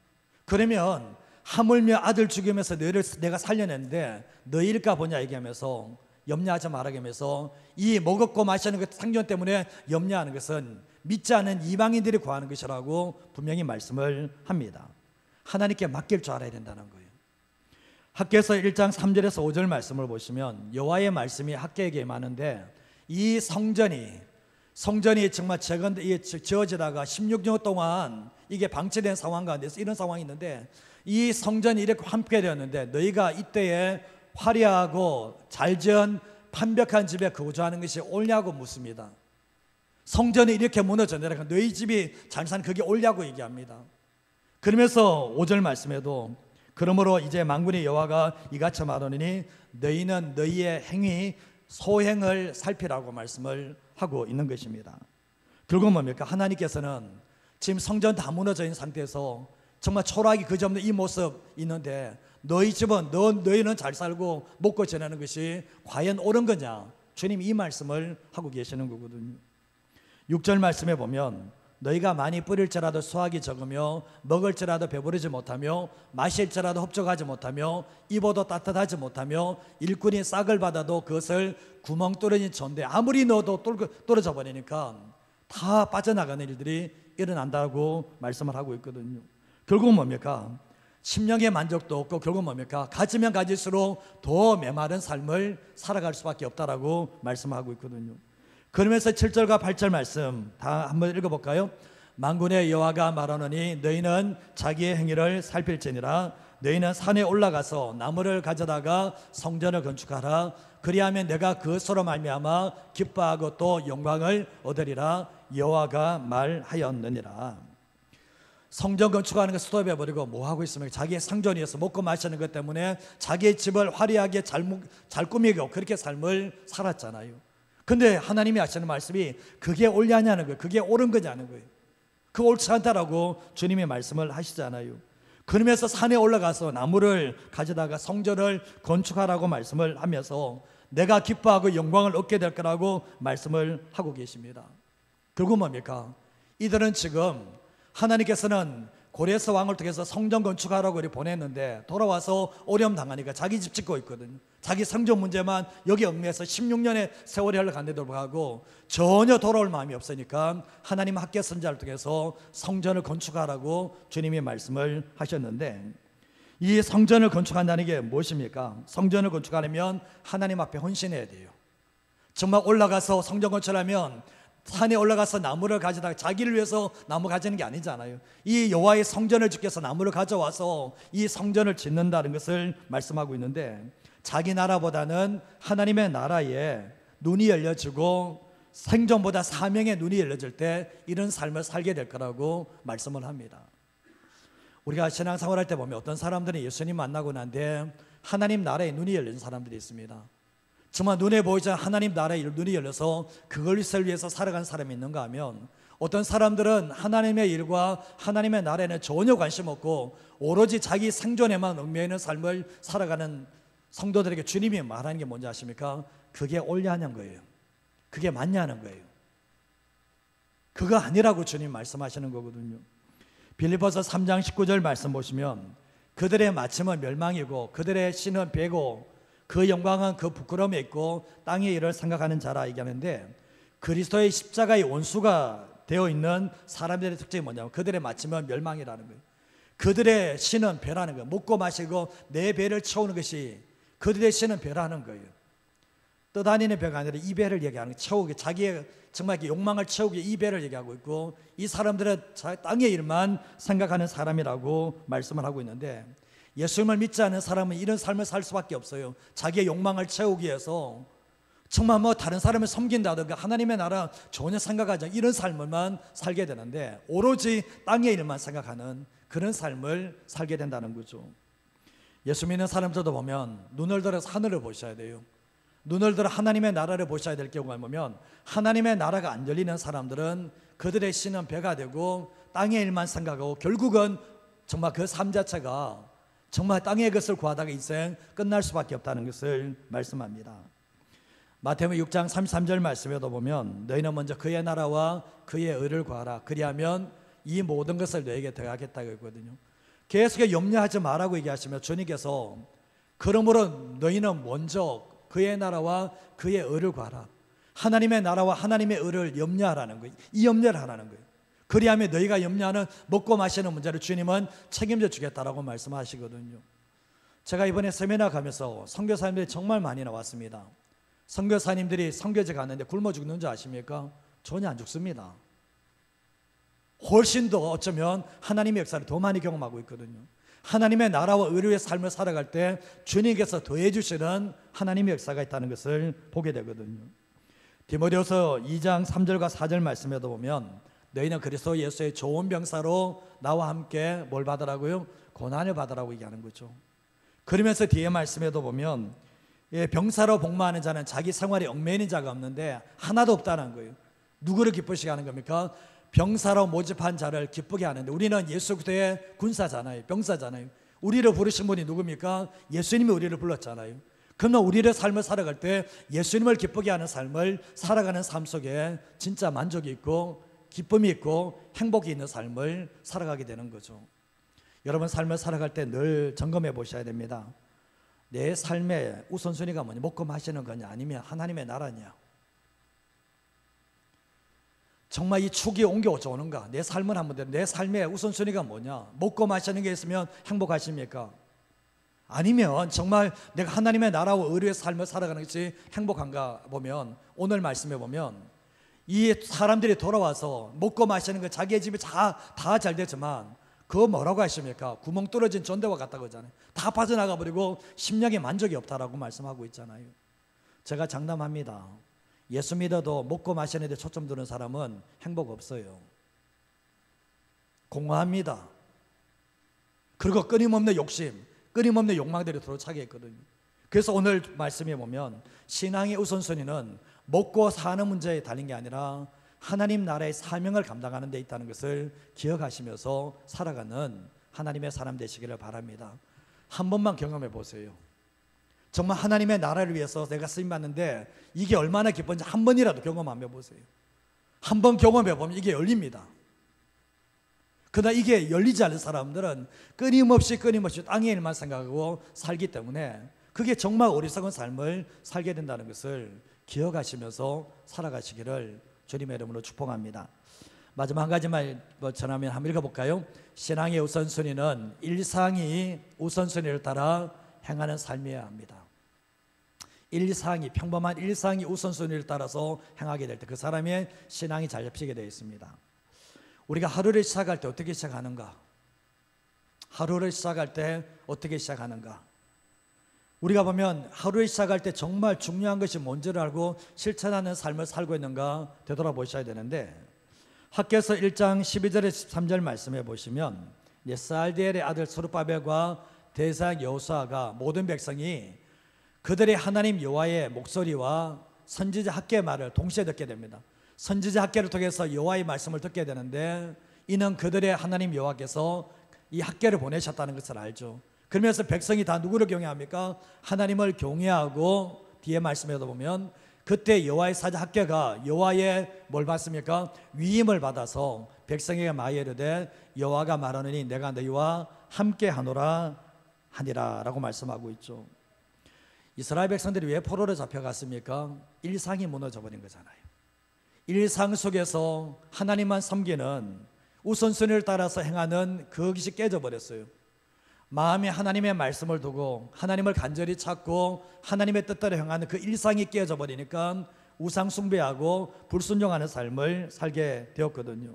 그러면 하물며 아들 죽이면서 너희를 내가 살려냈는데 너희일까 보냐 얘기하면서 염려하지 말라고 하면서 이 먹었고 마시는 그 생존 때문에 염려하는 것은 믿지 않은 이방인들이 구하는 것이라고 분명히 말씀을 합니다. 하나님께 맡길 줄 알아야 된다는 거예요. 학개서 1장 3절에서 5절 말씀을 보시면 여호와의 말씀이 학개에게 임하는데 이 성전이 정말 지어지다가 16년 동안 이게 방치된 상황 가운데서 이런 상황이 있는데 이 성전이 이렇게 함께 되었는데 너희가 이때에 화려하고 잘 지은 판벽한 집에 거주하는 것이 옳냐고 묻습니다. 성전이 이렇게 무너져 내려가 너희 집이 잘 사는 그게 옳냐고 얘기합니다. 그러면서 5절 말씀에도 그러므로 이제 만군의 여호와가 이같이 말하노니 너희는 너희의 행위 소행을 살피라고 말씀을 하고 있는 것입니다. 결국 뭡니까? 하나님께서는 지금 성전 다 무너져 있는 상태에서 정말 초라하기 그지없는 이 모습 있는데 너희 집은 너희는 잘 살고 먹고 지내는 것이 과연 옳은 거냐? 주님 이 말씀을 하고 계시는 거거든요. 6절 말씀에 보면 너희가 많이 뿌릴지라도 수확이 적으며 먹을지라도 배부르지 못하며 마실지라도 흡족하지 못하며 입어도 따뜻하지 못하며 일꾼이 싹을 받아도 그것을 구멍 뚫어진 전대 아무리 넣어도 떨어져 버리니까 다 빠져나가는 일들이 일어난다고 말씀을 하고 있거든요. 결국은 뭡니까? 심령의 만족도 없고 결국은 뭡니까? 가지면 가질수록 더 메마른 삶을 살아갈 수밖에 없다라고 말씀하고 있거든요. 그러면서 7절과 8절 말씀 다 한번 읽어볼까요? 만군의 여호와가 말하노니 너희는 자기의 행위를 살필지니라 너희는 산에 올라가서 나무를 가져다가 성전을 건축하라 그리하면 내가 그것으로 말미암아 기뻐하고 또 영광을 얻으리라 여호와가 말하였느니라. 성전 건축하는 거 스톱해버리고 뭐하고 있습니까? 자기의 상전이어서 먹고 마시는 것 때문에 자기의 집을 화려하게 잘 꾸미고 그렇게 삶을 살았잖아요. 근데 하나님이 하시는 말씀이 그게 옳냐는 거예요. 그게 옳은 거냐는 거예요. 그 옳지 않다라고 주님이 말씀을 하시잖아요. 그러면서 산에 올라가서 나무를 가져다가 성전을 건축하라고 말씀을 하면서 내가 기뻐하고 영광을 얻게 될 거라고 말씀을 하고 계십니다. 결국 뭡니까? 이들은 지금 하나님께서는 고레스 왕을 통해서 성전 건축하라고 이렇게 보냈는데 돌아와서 어려움 당하니까 자기 집 짓고 있거든요. 자기 성전 문제만 여기 얽매여서 16년의 세월이 흘러간데도 불구하고 전혀 돌아올 마음이 없으니까 하나님 학개 선지자를 통해서 성전을 건축하라고 주님이 말씀을 하셨는데 이 성전을 건축한다는 게 무엇입니까? 성전을 건축하려면 하나님 앞에 헌신해야 돼요. 정말 올라가서 성전 건축하려면 산에 올라가서 나무를 가져다가 자기를 위해서 나무 가지는 게 아니잖아요. 이 여호와의 성전을 짓기 위해서 나무를 가져와서 이 성전을 짓는다는 것을 말씀하고 있는데 자기 나라보다는 하나님의 나라에 눈이 열려지고 생존보다 사명의 눈이 열려질 때 이런 삶을 살게 될 거라고 말씀을 합니다. 우리가 신앙생활할 때 보면 어떤 사람들은 예수님 만나고 난 뒤에 하나님 나라에 눈이 열린 사람들이 있습니다. 정말 눈에 보이지 않는 하나님 나라에 눈이 열려서 그것을 위해서 살아간 사람이 있는가 하면 어떤 사람들은 하나님의 일과 하나님의 나라에는 전혀 관심 없고 오로지 자기 생존에만 얽매이는 삶을 살아가는 성도들에게 주님이 말하는 게 뭔지 아십니까? 그게 옳냐는 거예요. 그게 맞냐는 거예요. 그거 아니라고 주님 말씀하시는 거거든요. 빌립보서 3장 19절 말씀 보시면 그들의 마침은 멸망이고 그들의 신은 배고 그 영광은 그 부끄러움에 있고 땅의 일을 생각하는 자라 얘기하는데 그리스도의 십자가의 원수가 되어 있는 사람들의 특징이 뭐냐면 그들의 마침은 멸망이라는 거예요. 그들의 신은 배라는 거예요. 먹고 마시고 내 배를 채우는 것이 그들의 신은 배라는 거예요. 떠다니는 배가 아니라 이 배를 얘기하는 거예요. 채우기, 자기의 정말 욕망을 채우기 이 배를 얘기하고 있고 이 사람들은 땅의 일만 생각하는 사람이라고 말씀을 하고 있는데 예수님을 믿지 않는 사람은 이런 삶을 살 수밖에 없어요. 자기의 욕망을 채우기 위해서 정말 다른 사람을 섬긴다든가 하나님의 나라 전혀 생각하지 않는 이런 삶을만 살게 되는데 오로지 땅의 일만 생각하는 그런 삶을 살게 된다는 거죠. 예수 믿는 사람들도 보면 눈을 들어서 하늘을 보셔야 돼요. 눈을 들어 하나님의 나라를 보셔야 될 경우가 보면 하나님의 나라가 안 열리는 사람들은 그들의 신은 배가 되고 땅의 일만 생각하고 결국은 정말 그 삶 자체가 정말 땅의 것을 구하다가 인생 끝날 수밖에 없다는 것을 말씀합니다. 마태복음 6장 33절 말씀에도 보면 너희는 먼저 그의 나라와 그의 의를 구하라 그리하면 이 모든 것을 너에게 더하겠다고 했거든요. 계속 염려하지 말라고 얘기하시며 주님께서 그러므로 너희는 먼저 그의 나라와 그의 의를 구하라. 하나님의 나라와 하나님의 의를 염려하라는 거예요. 이 염려를 하라는 거예요. 그리하면 너희가 염려하는 먹고 마시는 문제를 주님은 책임져 주겠다라고 말씀하시거든요. 제가 이번에 세미나 가면서 선교사님들이 정말 많이 나왔습니다. 선교사님들이 선교지 갔는데 굶어 죽는 줄 아십니까? 전혀 안 죽습니다. 훨씬 더 어쩌면 하나님의 역사를 더 많이 경험하고 있거든요. 하나님의 나라와 의로의 삶을 살아갈 때 주님께서 더해 주시는 하나님의 역사가 있다는 것을 보게 되거든요. 디모데후서 2장 3절과 4절 말씀에도 보면 너희는 그리스도 예수의 좋은 병사로 나와 함께 뭘 받으라고요? 고난을 받으라고 얘기하는 거죠. 그러면서 뒤에 말씀에도 보면 병사로 복무하는 자는 자기 생활에 얽매이는 자가 없는데 하나도 없다는 거예요. 누구를 기쁘시게 하는 겁니까? 병사로 모집한 자를 기쁘게 하는데 우리는 예수 그리스도의 군사잖아요. 병사잖아요. 우리를 부르신 분이 누굽니까? 예수님이 우리를 불렀잖아요. 그러면 우리의 삶을 살아갈 때 예수님을 기쁘게 하는 삶을 살아가는 삶 속에 진짜 만족이 있고 기쁨이 있고 행복이 있는 삶을 살아가게 되는 거죠. 여러분 삶을 살아갈 때 늘 점검해 보셔야 됩니다. 내 삶의 우선순위가 뭐냐? 먹고 마시는 거냐? 아니면 하나님의 나라냐? 정말 이 축이 옮겨오는가? 내 삶을 한번 내 삶의 우선순위가 뭐냐? 먹고 마시는 게 있으면 행복하십니까? 아니면 정말 내가 하나님의 나라와 의로의 삶을 살아가는 것이 행복한가 보면 오늘 말씀해 보면 이 사람들이 돌아와서 먹고 마시는 거 자기의 집이 다 잘 되지만 그거 뭐라고 하십니까? 구멍 뚫어진 전대와 같다고 하잖아요. 다 빠져나가 버리고 심령에 만족이 없다라고 말씀하고 있잖아요. 제가 장담합니다. 예수 믿어도 먹고 마시는 데 초점 두는 사람은 행복 없어요. 공허합니다. 그리고 끊임없는 욕심, 끊임없는 욕망들이 도로 차게 있거든요. 그래서 오늘 말씀에 보면 신앙의 우선순위는 먹고 사는 문제에 달린 게 아니라 하나님 나라의 사명을 감당하는 데 있다는 것을 기억하시면서 살아가는 하나님의 사람 되시기를 바랍니다. 한 번만 경험해 보세요. 정말 하나님의 나라를 위해서 내가 쓰임받는데 이게 얼마나 기쁜지 한 번이라도 경험해 보세요. 한 번 경험해 보면 이게 열립니다. 그러나 이게 열리지 않는 사람들은 끊임없이 땅의 일만 생각하고 살기 때문에 그게 정말 어리석은 삶을 살게 된다는 것을 기억하시면서 살아가시기를 주님의 이름으로 축복합니다. 마지막 한 가지만 전하면 한번 읽어볼까요? 신앙의 우선순위는 일상이 우선순위를 따라 행하는 삶이어야 합니다. 평범한 일상이 우선순위를 따라서 행하게 될 때 그 사람의 신앙이 잘 잡히게 되어 있습니다. 우리가 하루를 시작할 때 어떻게 시작하는가? 하루를 시작할 때 어떻게 시작하는가? 우리가 보면 하루를 시작할 때 정말 중요한 것이 뭔지를 알고 실천하는 삶을 살고 있는가 되돌아보셔야 되는데 학개서 1장 12절에 13절 말씀해 보시면 살디엘의 아들 스룹바벨과 대사장 여호수아가 모든 백성이 그들의 하나님 여호와의 목소리와 선지자 학개의 말을 동시에 듣게 됩니다. 선지자 학개를 통해서 여호와의 말씀을 듣게 되는데 이는 그들의 하나님 여호와께서 이 학개를 보내셨다는 것을 알죠. 그러면서 백성이 다 누구를 경외합니까? 하나님을 경외하고 뒤에 말씀에도 보면 그때 여호와의 사자 학개가 여호와의 뭘 받습니까? 위임을 받아서 백성에게 말하여 이르되 여호와가 말하느니 내가 너희와 함께 하노라 하니라 라고 말씀하고 있죠. 이스라엘 백성들이 왜 포로로 잡혀갔습니까? 일상이 무너져 버린 거잖아요. 일상 속에서 하나님만 섬기는 우선순위를 따라서 행하는 그것이 깨져버렸어요. 마음에 하나님의 말씀을 두고 하나님을 간절히 찾고 하나님의 뜻대로 행하는 그 일상이 깨져 버리니까 우상 숭배하고 불순종하는 삶을 살게 되었거든요.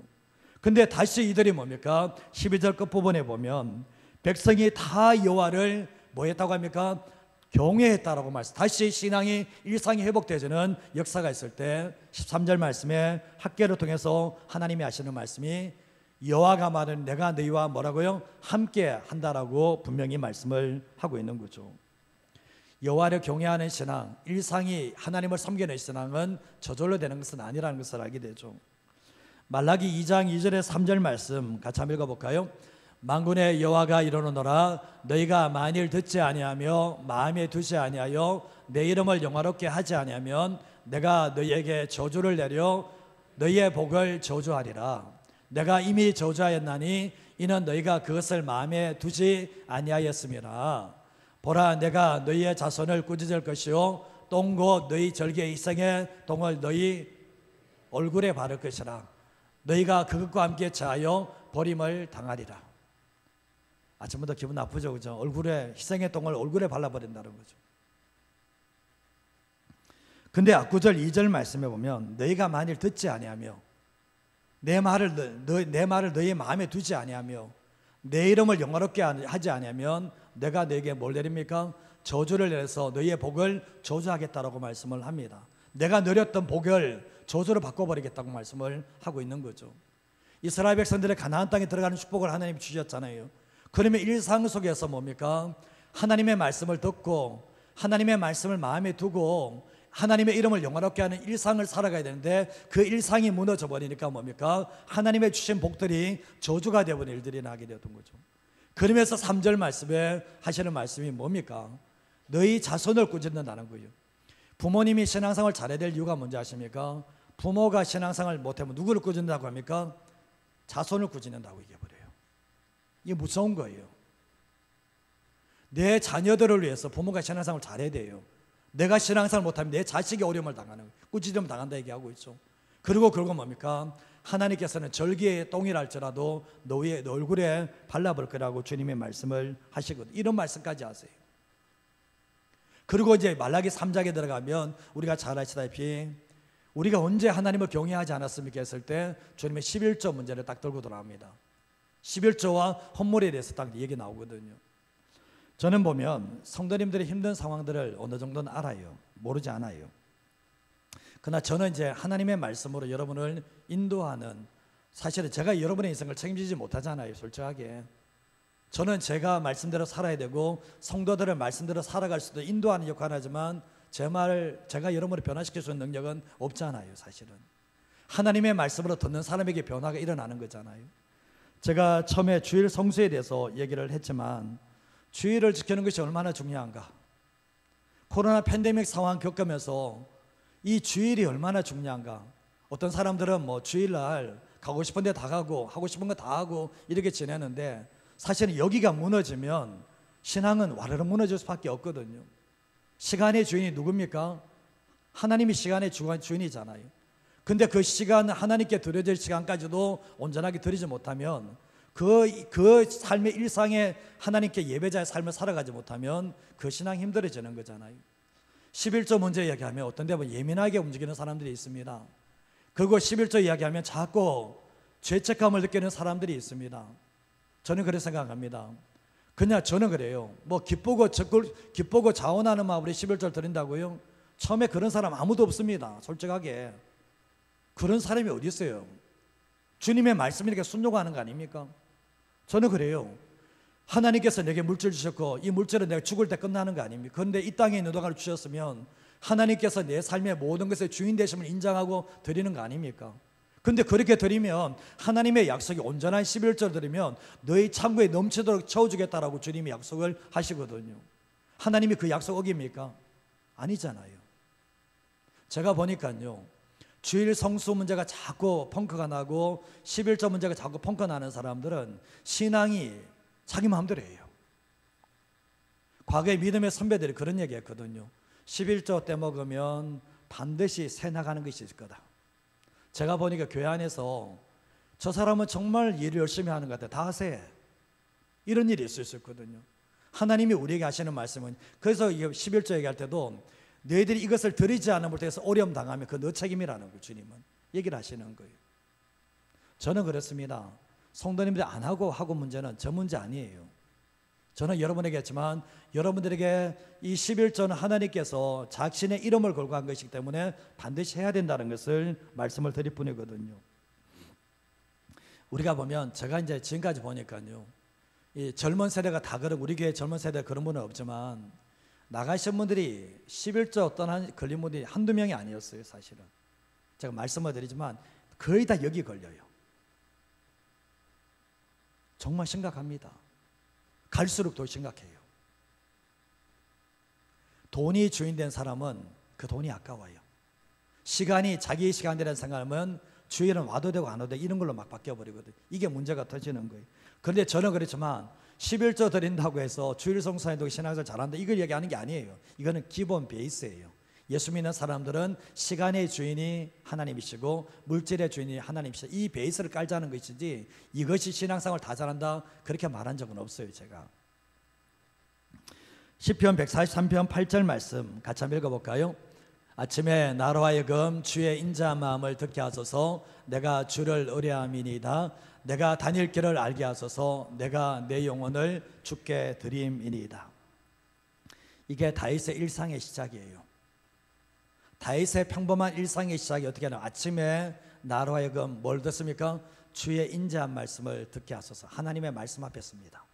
근데 다시 이들이 뭡니까? 12절 끝부분에 보면 백성이 다 여호와를 뭐 했다고 합니까? 경외했다라고 말씀. 다시 신앙이 일상이 회복되어지는 역사가 있을 때 13절 말씀에 학개를 통해서 하나님이 하시는 말씀이 여호와가 말은 내가 너희와 뭐라고요? 함께 한다라고 분명히 말씀을 하고 있는 거죠. 여호와를 경외하는 신앙, 일상이 하나님을 섬기는 신앙은 저절로 되는 것은 아니라는 것을 알게 되죠. 말라기 2장 2절에 3절 말씀 같이 한번 읽어볼까요? 만군의 여호와가 이르노라 너희가 만일 듣지 아니하며 마음에 두지 아니하여 내 이름을 영화롭게 하지 아니하면 내가 너희에게 저주를 내려 너희의 복을 저주하리라. 내가 이미 저주하였나니 이는 너희가 그것을 마음에 두지 아니하였음이라. 보라 내가 너희의 자손을 꾸짖을 것이요 똥고 너희 절개의 희생의 똥을 너희 얼굴에 바를 것이라. 너희가 그것과 함께 자하여 버림을 당하리라. 아침부터 기분 나쁘죠, 그죠? 얼굴에 희생의 똥을 얼굴에 발라버린다는 거죠. 근데 앞구절 2절 말씀에 보면 너희가 만일 듣지 아니하며 내 말을 너희 마음에 두지 아니하며 내 이름을 영화롭게 하지 아니하면 내가 너에게 뭘 내립니까? 저주를 내려서 너희의 복을 저주하겠다라고 말씀을 합니다. 내가 내렸던 복을 저주로 바꿔버리겠다고 말씀을 하고 있는 거죠. 이스라엘 백성들의 가나안 땅에 들어가는 축복을 하나님이 주셨잖아요. 그러면 일상 속에서 뭡니까? 하나님의 말씀을 듣고 하나님의 말씀을 마음에 두고 하나님의 이름을 영화롭게 하는 일상을 살아가야 되는데 그 일상이 무너져 버리니까 뭡니까? 하나님의 주신 복들이 저주가 되어버린 일들이 나게 되었던 거죠. 그러면서 3절 말씀에 하시는 말씀이 뭡니까? 너희 자손을 꾸짖는다는 거예요. 부모님이 신앙생활을 잘해야 될 이유가 뭔지 아십니까? 부모가 신앙생활을 못하면 누구를 꾸짖는다고 합니까? 자손을 꾸짖는다고 얘기해버려요. 이게 무서운 거예요. 내 자녀들을 위해서 부모가 신앙생활을 잘해야 돼요. 내가 신앙생활을 못하면 내 자식이 어려움을 당하는 거예요. 꾸짖으면 당한다 얘기하고 있죠. 그리고 결국 뭡니까? 하나님께서는 절기의 똥이랄지라도 너의 얼굴에 발라볼 거라고 주님의 말씀을 하시거든요. 이런 말씀까지 하세요. 그리고 이제 말라기 3장에 들어가면 우리가 잘 아시다시피 우리가 언제 하나님을 경외하지 않았습니까 했을 때 주님의 11조 문제를 딱 들고 돌아옵니다. 11조와 헌물에 대해서 딱 얘기 나오거든요. 저는 보면 성도님들의 힘든 상황들을 어느 정도는 알아요. 모르지 않아요. 그러나 저는 이제 하나님의 말씀으로 여러분을 인도하는, 사실은 제가 여러분의 인생을 책임지지 못하잖아요. 솔직하게 저는 제가 말씀대로 살아야 되고 성도들을 말씀대로 살아갈 수도 인도하는 역할을 하지만 제가 여러분을 변화시킬 수 있는 능력은 없잖아요. 사실은 하나님의 말씀으로 듣는 사람에게 변화가 일어나는 거잖아요. 제가 처음에 주일 성수에 대해서 얘기를 했지만 주일을 지키는 것이 얼마나 중요한가. 코로나 팬데믹 상황 겪으면서 이 주일이 얼마나 중요한가. 어떤 사람들은 뭐 주일날 가고 싶은 데 다 가고 하고 싶은 거 다 하고 이렇게 지내는데 사실은 여기가 무너지면 신앙은 와르르 무너질 수밖에 없거든요. 시간의 주인이 누굽니까? 하나님이 시간의 주인이잖아요. 근데 그 시간, 하나님께 드려질 시간까지도 온전하게 드리지 못하면 그 삶의 일상에 하나님께 예배자의 삶을 살아가지 못하면 그 신앙이 힘들어지는 거잖아요. 11조 문제 이야기하면 어떤 데 보면 예민하게 움직이는 사람들이 있습니다. 그리고 11조 이야기하면 자꾸 죄책감을 느끼는 사람들이 있습니다. 저는 그렇게 생각합니다. 그냥 저는 그래요. 뭐 기쁘고 자원하는 마음으로 11조를 드린다고요? 처음에 그런 사람 아무도 없습니다. 솔직하게 그런 사람이 어디 있어요? 주님의 말씀이 이렇게 순종하는 거 아닙니까? 저는 그래요. 하나님께서 내게 물질 주셨고 이 물질은 내가 죽을 때 끝나는 거 아닙니까? 그런데 이 땅에 있는 동안을 주셨으면 하나님께서 내 삶의 모든 것의 주인 되심을 인정하고 드리는 거 아닙니까? 근데 그렇게 드리면 하나님의 약속이 온전한 11조를 드리면 너희 창고에 넘치도록 채워주겠다라고 주님이 약속을 하시거든요. 하나님이 그 약속 어깁니까? 아니잖아요. 제가 보니까요, 주일 성수 문제가 자꾸 펑크가 나고 11조 문제가 자꾸 펑크 나는 사람들은 신앙이 자기 마음대로 해요. 과거에 믿음의 선배들이 그런 얘기 했거든요. 11조 때 먹으면 반드시 새 나가는 것이 있을 거다. 제가 보니까 교회 안에서 저 사람은 정말 일을 열심히 하는 것 같아요. 다 새. 이런 일이 있을 수 있거든요. 하나님이 우리에게 하시는 말씀은, 그래서 11조 얘기할 때도 너희들이 이것을 드리지 않음을 통해서 어려움 당하면 그 너 책임이라는 거 주님은 얘기를 하시는 거예요. 저는 그렇습니다. 성도님들이 안 하고 문제는 저 문제 아니에요. 저는 여러분에게 했지만 여러분들에게 이 11조는 하나님께서 자신의 이름을 걸고 한 것이기 때문에 반드시 해야 된다는 것을 말씀을 드릴 뿐이거든요. 우리가 보면 제가 이제 지금까지 보니까요, 이 젊은 세대가 다 그런, 우리 교회 젊은 세대 그런 분은 없지만 나가신 분들이 11조 어떤 걸린 분들이 한두 명이 아니었어요. 사실은 제가 말씀을 드리지만 거의 다 여기 걸려요. 정말 심각합니다. 갈수록 더 심각해요. 돈이 주인된 사람은 그 돈이 아까워요. 시간이 자기의 시간이라는 생각하면 주일은 와도 되고 안 와도 되고 이런 걸로 막 바뀌어버리거든요. 이게 문제가 터지는 거예요. 그런데 저는 그렇지만 11조 드린다고 해서 주일 성수해도 신앙생활 잘한다 이걸 얘기하는 게 아니에요. 이거는 기본 베이스예요. 예수 믿는 사람들은 시간의 주인이 하나님이시고 물질의 주인이 하나님이시다. 이 베이스를 깔자는 것이지 이것이 신앙생활을 다 잘한다 그렇게 말한 적은 없어요. 제가 시편 143편 8절 말씀 같이 한번 읽어볼까요? 아침에 나로 하여금 주의 인자한 마음을 듣게 하소서. 내가 주를 의뢰함이니이다. 내가 다닐 길을 알게 하소서. 내가 내 영혼을 주께 드림이니이다. 이게 다윗의 일상의 시작이에요. 다윗의 평범한 일상의 시작이 어떻게 하냐? 아침에 나로 하여금 뭘 듣습니까? 주의 인자한 말씀을 듣게 하소서. 하나님의 말씀 앞에 씁니다.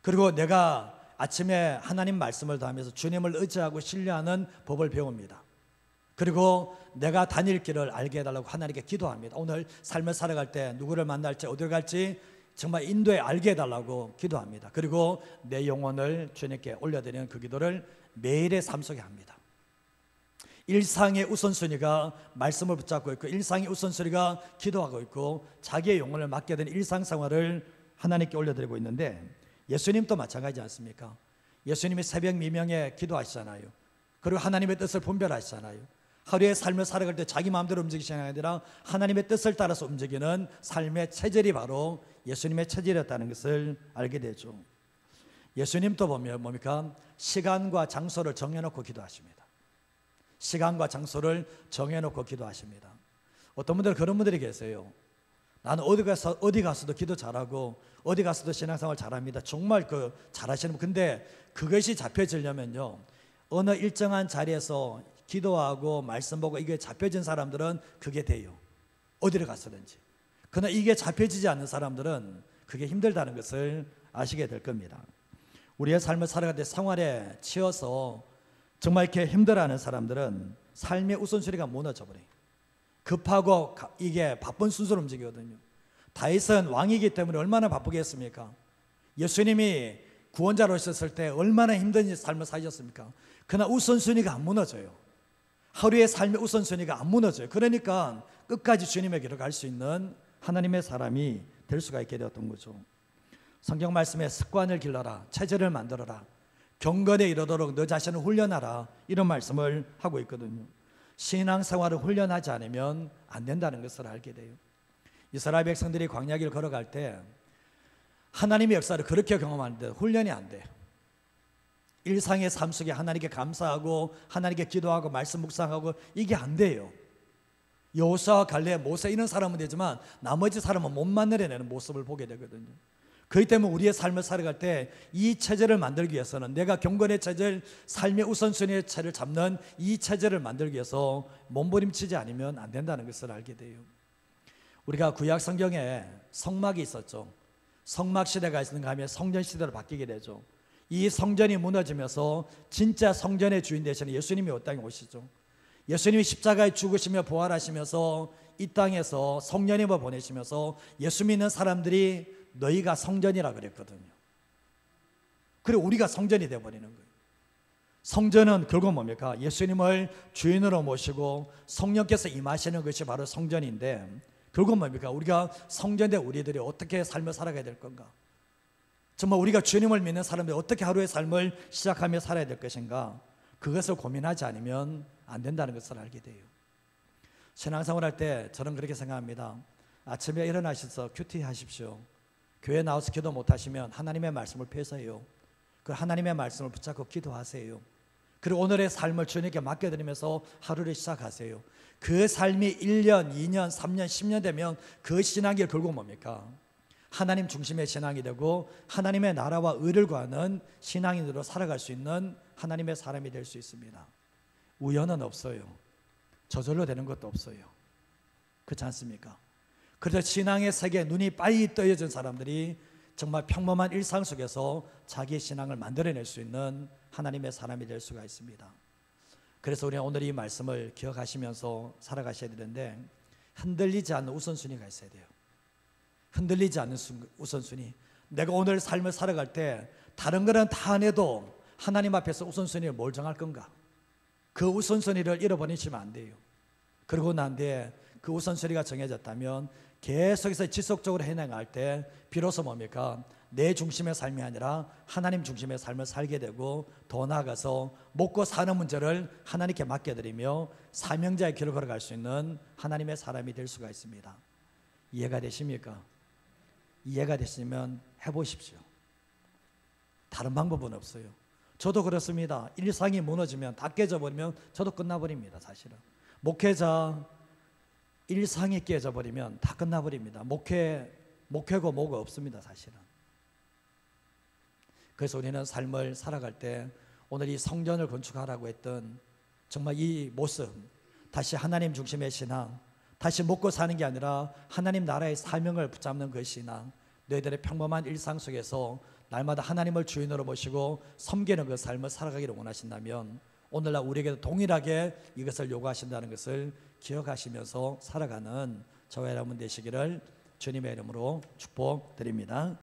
그리고 내가 아침에 하나님 말씀을 다하면서 주님을 의지하고 신뢰하는 법을 배웁니다. 그리고 내가 다닐 길을 알게 해달라고 하나님께 기도합니다. 오늘 삶을 살아갈 때 누구를 만날지 어디를 갈지 정말 인도에 알게 해달라고 기도합니다. 그리고 내 영혼을 주님께 올려드리는 그 기도를 매일의 삶 속에 합니다. 일상의 우선순위가 말씀을 붙잡고 있고 일상의 우선순위가 기도하고 있고 자기의 영혼을 맡게 되는 일상생활을 하나님께 올려드리고 있는데 예수님도 마찬가지지 않습니까? 예수님이 새벽 미명에 기도하시잖아요. 그리고 하나님의 뜻을 분별하시잖아요. 하루의 삶을 살아갈 때 자기 마음대로 움직이시는 게 아니라 하나님의 뜻을 따라서 움직이는 삶의 체질이 바로 예수님의 체질이었다는 것을 알게 되죠. 예수님도 보면 뭡니까? 시간과 장소를 정해놓고 기도하십니다. 시간과 장소를 정해놓고 기도하십니다. 어떤 분들은 그런 분들이 계세요. 나는 어디 가서도 기도 잘하고 어디 가서도 신앙생활 잘합니다. 정말 잘하시는 분. 근데 그것이 잡혀지려면요, 어느 일정한 자리에서 기도하고 말씀 보고 이게 잡혀진 사람들은 그게 돼요. 어디를 갔었든지. 그러나 이게 잡혀지지 않는 사람들은 그게 힘들다는 것을 아시게 될 겁니다. 우리의 삶을 살아갈 때 생활에 치여서 정말 이렇게 힘들어하는 사람들은 삶의 우선순위가 무너져 버려요. 급하고 이게 바쁜 순서로 움직이거든요. 다윗은 왕이기 때문에 얼마나 바쁘겠습니까? 예수님이 구원자로 오셨을 때 얼마나 힘든 삶을 사셨습니까? 그러나 우선순위가 안 무너져요. 하루의 삶의 우선순위가 안 무너져요. 그러니까 끝까지 주님에게로 갈 수 있는 하나님의 사람이 될 수가 있게 되었던 거죠. 성경 말씀에 습관을 길러라, 체질을 만들어라, 경건에 이르도록 너 자신을 훈련하라, 이런 말씀을 하고 있거든요. 신앙생활을 훈련하지 않으면 안 된다는 것을 알게 돼요. 이스라엘 백성들이 광야길을 걸어갈 때 하나님의 역사를 그렇게 경험하는데 훈련이 안 돼요. 일상의 삶 속에 하나님께 감사하고 하나님께 기도하고 말씀 묵상하고 이게 안 돼요. 여호수아와 갈렙, 모세 이런 사람은 되지만 나머지 사람은 못 만들어내는 모습을 보게 되거든요. 그렇기 때문에 우리의 삶을 살아갈 때 이 체제를 만들기 위해서는 내가 경건의 체질, 삶의 우선순위의 체를 잡는 이 체제를 만들기 위해서 몸부림치지 않으면 안 된다는 것을 알게 돼요. 우리가 구약 성경에 성막이 있었죠. 성막 시대가 있는가 하면 성전 시대로 바뀌게 되죠. 이 성전이 무너지면서 진짜 성전의 주인 되시는 예수님이 이 땅에 오시죠. 예수님이 십자가에 죽으시며 부활하시면서 이 땅에서 성령님을 보내시면서 예수 믿는 사람들이 너희가 성전이라 그랬거든요. 그리고 우리가 성전이 되어버리는 거예요. 성전은 결국 뭡니까? 예수님을 주인으로 모시고 성령께서 임하시는 것이 바로 성전인데 결국 뭡니까? 우리가 성전된 우리들이 어떻게 삶을 살아가야 될 건가? 정말 우리가 주님을 믿는 사람들이 어떻게 하루의 삶을 시작하며 살아야 될 것인가? 그것을 고민하지 않으면 안 된다는 것을 알게 돼요. 신앙생활 할 때 저는 그렇게 생각합니다. 아침에 일어나셔서 큐티 하십시오. 교회 나와서 기도 못하시면 하나님의 말씀을 폐서해요. 그 하나님의 말씀을 붙잡고 기도하세요. 그리고 오늘의 삶을 주님께 맡겨드리면서 하루를 시작하세요. 그 삶이 1년, 2년, 3년, 10년 되면 그 신앙이 결국 뭡니까? 하나님 중심의 신앙이 되고 하나님의 나라와 의를 구하는 신앙인으로 살아갈 수 있는 하나님의 사람이 될 수 있습니다. 우연은 없어요. 저절로 되는 것도 없어요. 그렇지 않습니까? 그래서 신앙의 세계에 눈이 빨리 떠여진 사람들이 정말 평범한 일상 속에서 자기의 신앙을 만들어낼 수 있는 하나님의 사람이 될 수가 있습니다. 그래서 우리는 오늘 이 말씀을 기억하시면서 살아가셔야 되는데 흔들리지 않는 우선순위가 있어야 돼요. 흔들리지 않는 우선순위. 내가 오늘 삶을 살아갈 때 다른 거는 다 안 해도 하나님 앞에서 우선순위를 뭘 정할 건가? 그 우선순위를 잃어버리시면 안 돼요. 그러고 난 뒤에 그 우선순위가 정해졌다면 계속해서 지속적으로 해나갈 때 비로소 뭡니까? 내 중심의 삶이 아니라 하나님 중심의 삶을 살게 되고, 더 나아가서 먹고 사는 문제를 하나님께 맡겨드리며 사명자의 길을 걸어갈 수 있는 하나님의 사람이 될 수가 있습니다. 이해가 되십니까? 이해가 되시면 해보십시오. 다른 방법은 없어요. 저도 그렇습니다. 일상이 무너지면, 다 깨져버리면 저도 끝나버립니다. 사실은 목회자 일상이 깨져버리면 다 끝나버립니다. 목회고 뭐가 없습니다. 사실은. 그래서 우리는 삶을 살아갈 때 오늘 이 성전을 건축하라고 했던 정말 이 모습, 다시 하나님 중심의 신앙, 다시 먹고 사는 게 아니라 하나님 나라의 사명을 붙잡는 그 신앙, 너희들의 평범한 일상 속에서 날마다 하나님을 주인으로 모시고 섬기는 그 삶을 살아가기를 원하신다면 오늘날 우리에게도 동일하게 이것을 요구하신다는 것을 기억하시면서 살아가는 저와 여러분 되시기를 주님의 이름으로 축복드립니다.